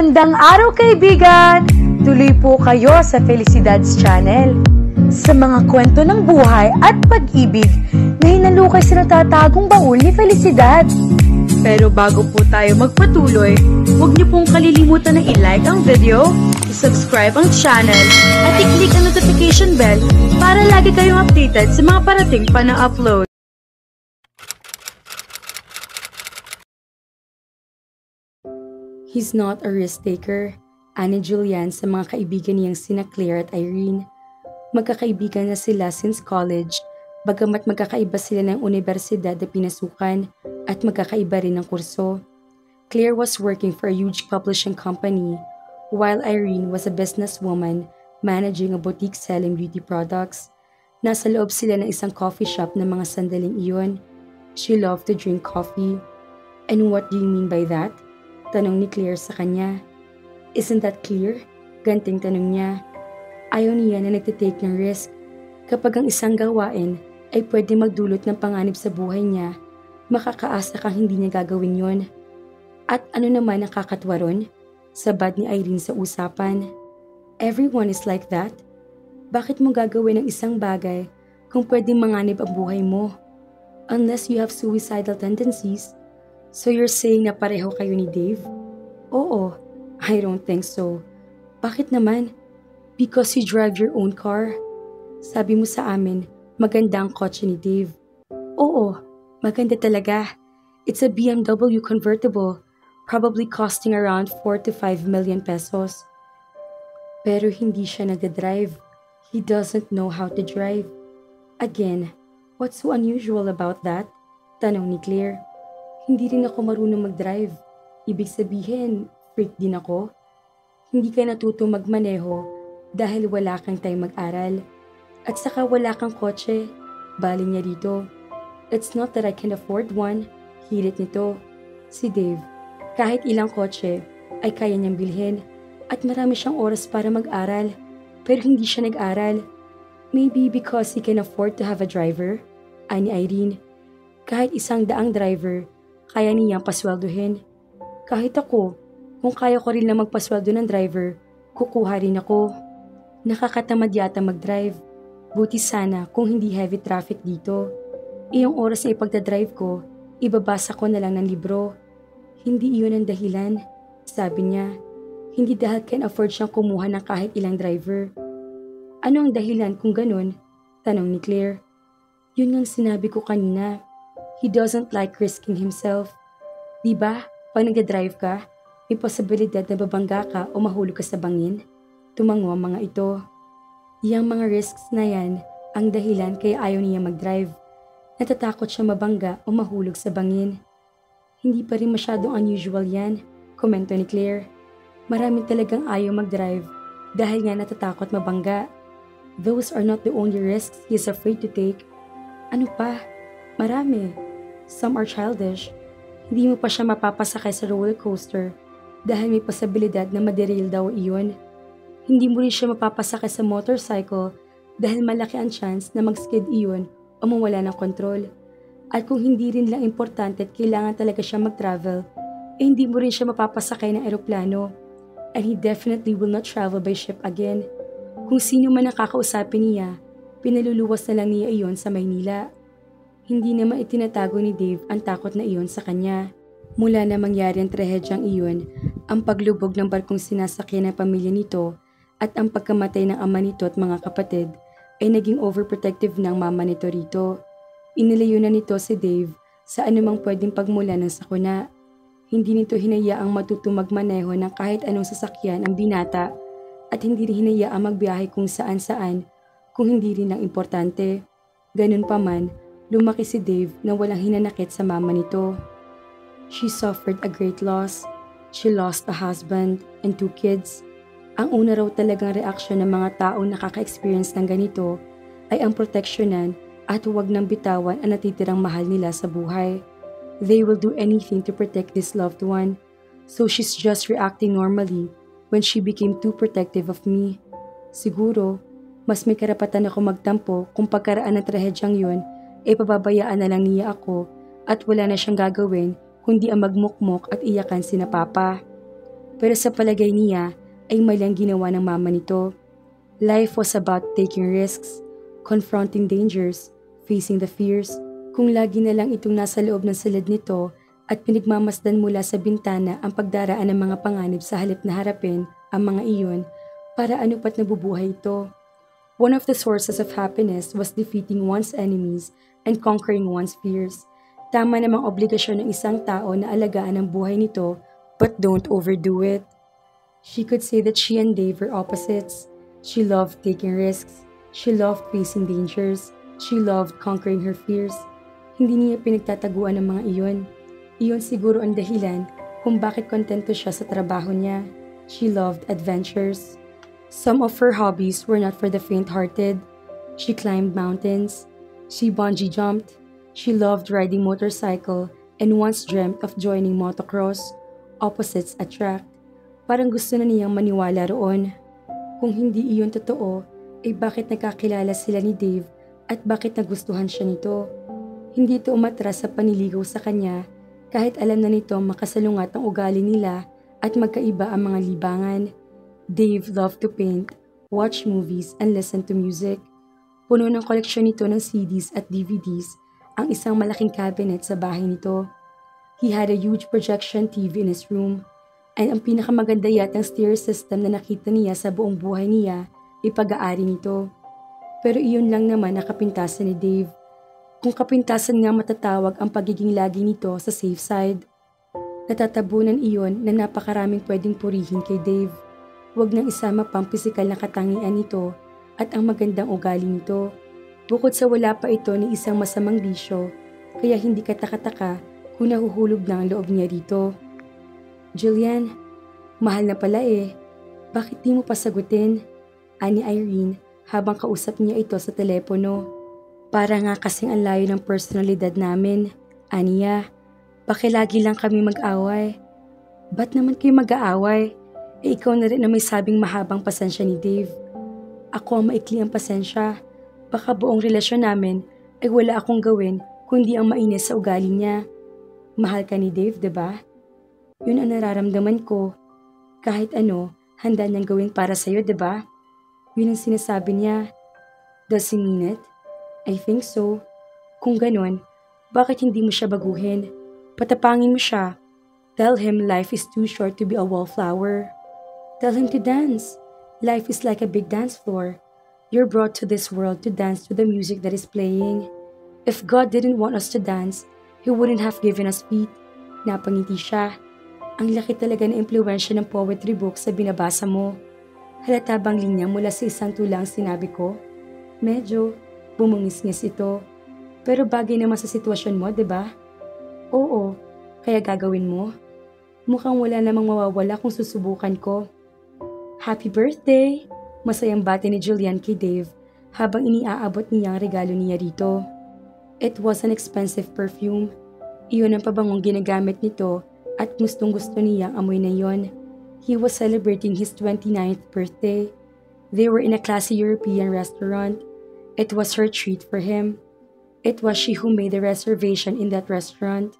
Magandang araw kaibigan! Tuloy po kayo sa Felicidad's Channel. Sa mga kwento ng buhay at pag-ibig na hinalukay sa natatagong baul ni Felicidad. Pero bago po tayo magpatuloy, huwag niyo pong kalilimutan na i-like ang video, i-subscribe ang channel, at i-click ang notification bell para lagi kayong updated sa mga parating pa na upload. He's not a risk-taker, ani Julian sa mga kaibigan niyang sina Claire at Irene. Magkakaibigan na sila since college, bagamat magkakaiba sila ng universidad na pinasukan at magkakaiba rin ng kurso. Claire was working for a huge publishing company, while Irene was a businesswoman managing a boutique selling beauty products. Nasa loob sila ng isang coffee shop na mga sandaling iyon. She loved to drink coffee. And what do you mean by that? Tanong ni Claire sa kanya. Isn't that clear? Ganting tanong niya. Ayaw niya na nagtitake ng risk. Kapag ang isang gawain ay pwede magdulot ng panganib sa buhay niya, makakaasa kang hindi niya gagawin yon. At ano naman ang kakatwa ron? Sabad ni Irene sa usapan. Everyone is like that. Bakit mo gagawin ang isang bagay kung pwedeng manganib ang buhay mo? Unless you have suicidal tendencies. So you're saying na pareho kayo ni Dave? Oo, I don't think so. Bakit naman? Because you drive your own car? Sabi mo sa amin, maganda ang kotse ni Dave. Oo, maganda talaga. It's a BMW convertible, probably costing around 4 to 5 million pesos. Pero hindi siya nagdadrive. He doesn't know how to drive. Again, what's so unusual about that? Tanong ni Claire. Hindi rin ako marunong mag-drive. Ibig sabihin, freak din ako. Hindi ka natuto magmaneho dahil wala kang time mag-aral. At saka wala kang kotse. Bali niya dito. It's not that I can afford one. Hilit nito. Si Dave, kahit ilang kotse, ay kaya niyang bilhin. At marami siyang oras para mag-aral. Pero hindi siya nag-aral. Maybe because he can afford to have a driver? Ani Irene. Kahit 100 driver, kaya niyang pasweldohin. Kahit ako, kung kaya ko rin lang magpasweldo ng driver, kukuha rin ako. Nakakatamad yata mag-drive. Buti sana kung hindi heavy traffic dito. Iyong oras na ipagdadrive ko, ibabasa ko na lang ng libro. Hindi iyon ang dahilan, sabi niya. Hindi dahil can afford siyang kumuha ng kahit ilang driver. Ano ang dahilan kung ganun? Tanong ni Claire. Yun ngang sinabi ko kanina. He doesn't like risking himself. Diba, pag nag-drive ka, may posibilidad na babangga ka o mahulog ka sa bangin? Tumango ang mga ito. Yang mga risks na yan ang dahilan kaya ayaw niya mag-drive. Natatakot siya mabangga o mahulog sa bangin. Hindi pa rin masyadong unusual yan, komento ni Claire. Marami talagang ayaw mag-drive dahil nga natatakot mabangga. Those are not the only risks he is afraid to take. Ano pa? Marami. Some are childish. Hindi mo pa siya mapapasakay sa roller coaster dahil may posibilidad na maderail daw iyon. Hindi mo rin siya mapapasakay sa motorcycle dahil malaki ang chance na mag-skid iyon o mawala ng kontrol. At kung hindi rin lang importante at kailangan talaga siya mag-travel, hindi mo rin siya mapapasakay ng eroplano. And he definitely will not travel by ship again. Kung sino man nakakausapin niya, pinaluluwas na lang niya iyon sa Maynila. Hindi naman itinatago ni Dave ang takot na iyon sa kanya. Mula na mangyari ang trahedyang iyon, ang paglubog ng barkong sinasakyan ng pamilya nito at ang pagkamatay ng ama nito at mga kapatid ay naging overprotective ng mama nito rito. Inilayo na nito si Dave sa anumang pwedeng pagmula ng sakuna. Hindi nito hinayaang matutong magmaneho ng kahit anong sasakyan ang binata at hindi rin hinayaang magbiyahe kung saan-saan kung hindi rin lang importante. Ganun pa man, lumaki si Dave na walang hinanakit sa mama nito. She suffered a great loss. She lost a husband and 2 kids. Ang una raw talagang reaksyon ng mga taong nakaka-experience ng ganito ay ang proteksyonan at huwag nang bitawan ang natitirang mahal nila sa buhay. They will do anything to protect this loved one. So she's just reacting normally when she became too protective of me. Siguro, mas may karapatan ako magtampo kung pagkaraan ng trahedyang yun ay pababayaan na lang niya ako at wala na siyang gagawin kundi ang magmukmok at iyakan sina Papa. Pero sa palagay niya ay malang ginawa ng mama nito. Life was about taking risks, confronting dangers, facing the fears. Kung lagi na lang itong nasa loob ng silid nito at pinagmamasdan mula sa bintana ang pagdaraan ng mga panganib sa halip na harapin ang mga iyon, para ano pat nabubuhay ito. One of the sources of happiness was defeating one's enemies and conquering one's fears. Tama namang obligasyon ng isang tao na alagaan ang buhay nito, but don't overdo it. She could say that she and Dave were opposites. She loved taking risks. She loved facing dangers. She loved conquering her fears. Hindi niya pinagtataguan ang mga iyon. Iyon siguro ang dahilan kung bakit kontento siya sa trabaho niya. She loved adventures. Some of her hobbies were not for the faint-hearted. She climbed mountains. She bungee jumped. She loved riding motorcycle and once dreamt of joining motocross. Opposites attract. Parang gusto na niyang maniwala roon. Kung hindi iyon totoo, ay bakit nagkakilala sila ni Dave at bakit nagustuhan siya nito? Hindi ito umatras sa paniligaw sa kanya kahit alam na nito makasalungat ang ugali nila at magkaiba ang mga libangan. Dave loved to paint, watch movies, and listen to music. Puno ng koleksyon nito ng CDs at DVDs ang isang malaking cabinet sa bahay nito. He had a huge projection TV in his room. And ang pinakamaganda yatang stereo system na nakita niya sa buong buhay niya ay pag-aari nito. Pero iyon lang naman ang kapintasan ni Dave. Kung kapintasan nga matatawag ang pagiging lagi nito sa safe side. Natatabunan iyon na napakaraming pwedeng purihin kay Dave. Huwag nang isama pang pisikal na katangian nito at ang magandang ugali nito. Bukod sa wala pa ito ni isang masamang bisyo, kaya hindi katakataka kung nahuhulog na ang loob niya rito. Julian, mahal na pala eh. Bakit di mo pa sagutin? Ani Irene habang kausap niya ito sa telepono. Para nga kasing ang layo ng personalidad namin. Aniya, pakilagi lang kami mag-away. Ba't naman kayo mag-aaway? Eh ikaw na rin na may sabing mahabang pasensya ni Dave. Ako ang maikli ang pasensya. Baka buong relasyon namin ay wala akong gawin kundi ang mainis sa ugali niya. Mahal ka ni Dave, diba? Yun ang nararamdaman ko. Kahit ano, handa niyang gawin para sa'yo, diba? Yun ang sinasabi niya. Does he mean it? I think so. Kung ganun, bakit hindi mo siya baguhin? Patapangin mo siya. Tell him life is too short to be a wallflower. Tell him to dance. Life is like a big dance floor. You're brought to this world to dance to the music that is playing. If God didn't want us to dance, He wouldn't have given us feet. Napangiti siya. Ang laki talaga ng impluwensya ng poetry book sa binabasa mo. Halata bang linya mula sa isang tulang sinabi ko? Medyo, bumungis-ngis ito. Pero bagay naman sa sitwasyon mo, diba? Oo, kaya gagawin mo. Mukhang wala namang mawawala kung susubukan ko. Happy birthday! Masayang bati ni Julian kay Dave habang iniaabot niya ang regalo niya rito. It was an expensive perfume. Iyon ang pabangong ginagamit nito at gustong-gusto niyang amoy na yon. He was celebrating his 29th birthday. They were in a classy European restaurant. It was her treat for him. It was she who made the reservation in that restaurant.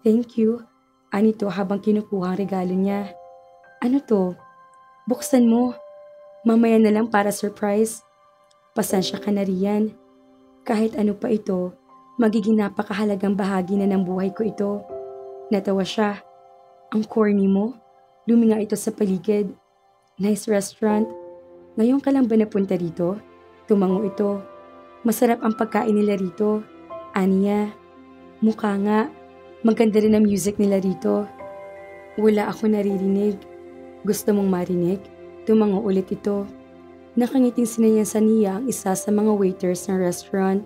Thank you, anito habang kinukuha ang regalo niya. Ano to? Buksan mo. Mamaya na lang para surprise. Pasensya ka na riyan. Kahit ano pa ito, magiging napakahalagang bahagi na ng buhay ko ito. Natawa siya. Ang corny mo. Luminga ito sa paligid. Nice restaurant. Ngayon ka lang ba napunta rito? Tumango ito. Masarap ang pagkain nila rito. Aniya. Mukha nga. Maganda rin ang music nila rito. Wala ako naririnig. Gusto mong marinig? Tumango ulit ito. Nakangiting sinanyasan niya ang isa sa mga waiters ng restaurant.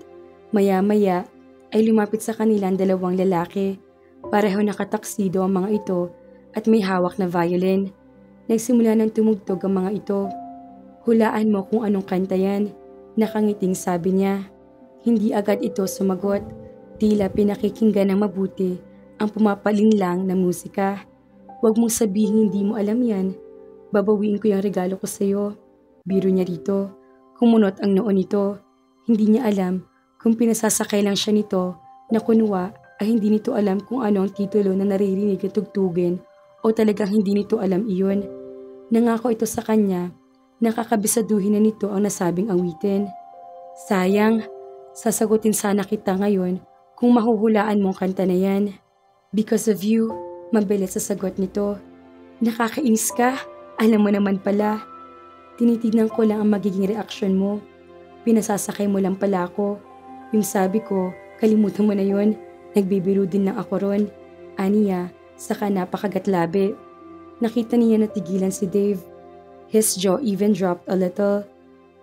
Maya-maya ay lumapit sa kanilang dalawang lalaki. Pareho nakataksido ang mga ito at may hawak na violin. Nagsimula ng tumugtog ang mga ito. Hulaan mo kung anong kanta yan. Nakangiting sabi niya. Hindi agad ito sumagot. Tila pinakikinggan ng mabuti ang pumapalinlang na musika. Huwag mong sabihin hindi mo alam yan. Babawiin ko yung regalo ko sa'yo. Biro niya rito. Kumunot ang noon nito. Hindi niya alam kung pinasasakay lang siya nito na kunwa ay hindi nito alam kung ano ang titulo na naririnig at tugtugin O talagang hindi nito alam iyon? Nangako ito sa kanya na kakabisaduhin na nito ang nasabing awitin. Sayang, sasagutin sana kita ngayon kung mahuhulaan mong kanta na yan. Because of you, mabilis sa sagot nito. Nakakainis ka, alam mo naman pala. Tinitignan ko lang ang magiging reaksyon mo. Pinasasakay mo lang pala ako. Yung sabi ko, kalimutan mo na yon. Nagbibiro din lang ako ron. Aniya, saka napakagatlabi. Nakita niya na tigilan si Dave. His jaw even dropped a little.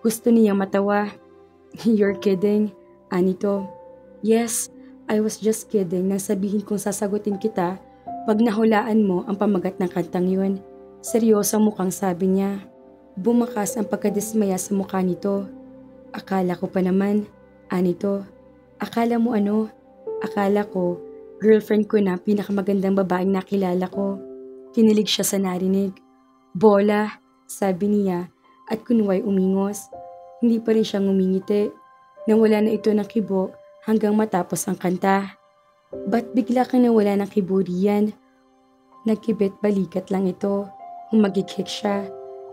Gusto niyang matawa. You're kidding, Anito. Yes, I was just kidding nang sabihin kong sasagutin kita pag nahulaan mo ang pamagat ng kantang yun. Seryoso mukhang sabi niya. Bumakas ang pagkadismaya sa mukha nito. Akala ko pa naman, Anito. Akala mo ano? Akala ko, girlfriend ko na pinakamagandang babaeng nakilala ko. Kinilig siya sa narinig. Bola, sabi niya at kunway umingos. Hindi pa rin siya ngumingiti. Nawala na ito ng kibo hanggang matapos ang kanta. Ba't bigla kang nawala ng kibo riyan? Nagkibit balikat lang ito. Humagikik siya.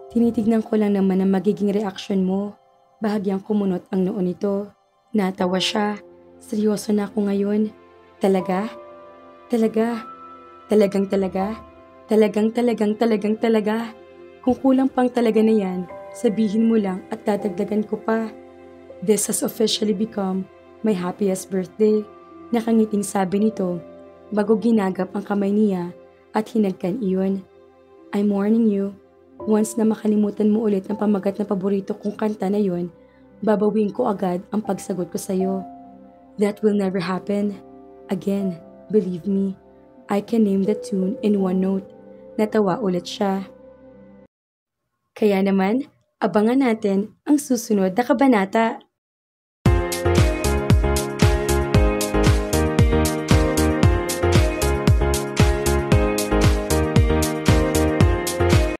Tinitignan ko lang naman ang magiging reaksyon mo. Bahagyang kumunot ang noo nito. Natawa siya. Seryoso na ako ngayon. Talaga? Talaga? Talagang talaga? Talagang talaga? Kung kulang pang talaga na yan, sabihin mo lang at dadagdagan ko pa. This has officially become my happiest birthday. Nakangiting sabi nito bago ginagap ang kamay niya at hinagkan iyon. I'm warning you. Once na makalimutan mo ulit ang pamagat na paborito kong kanta na yon, babawin ko agad ang pagsagot ko sa'yo. That will never happen. Again, believe me, I can name the tune in one note. Natawa ulit siya. Kaya naman, abangan natin ang susunod na kabanata.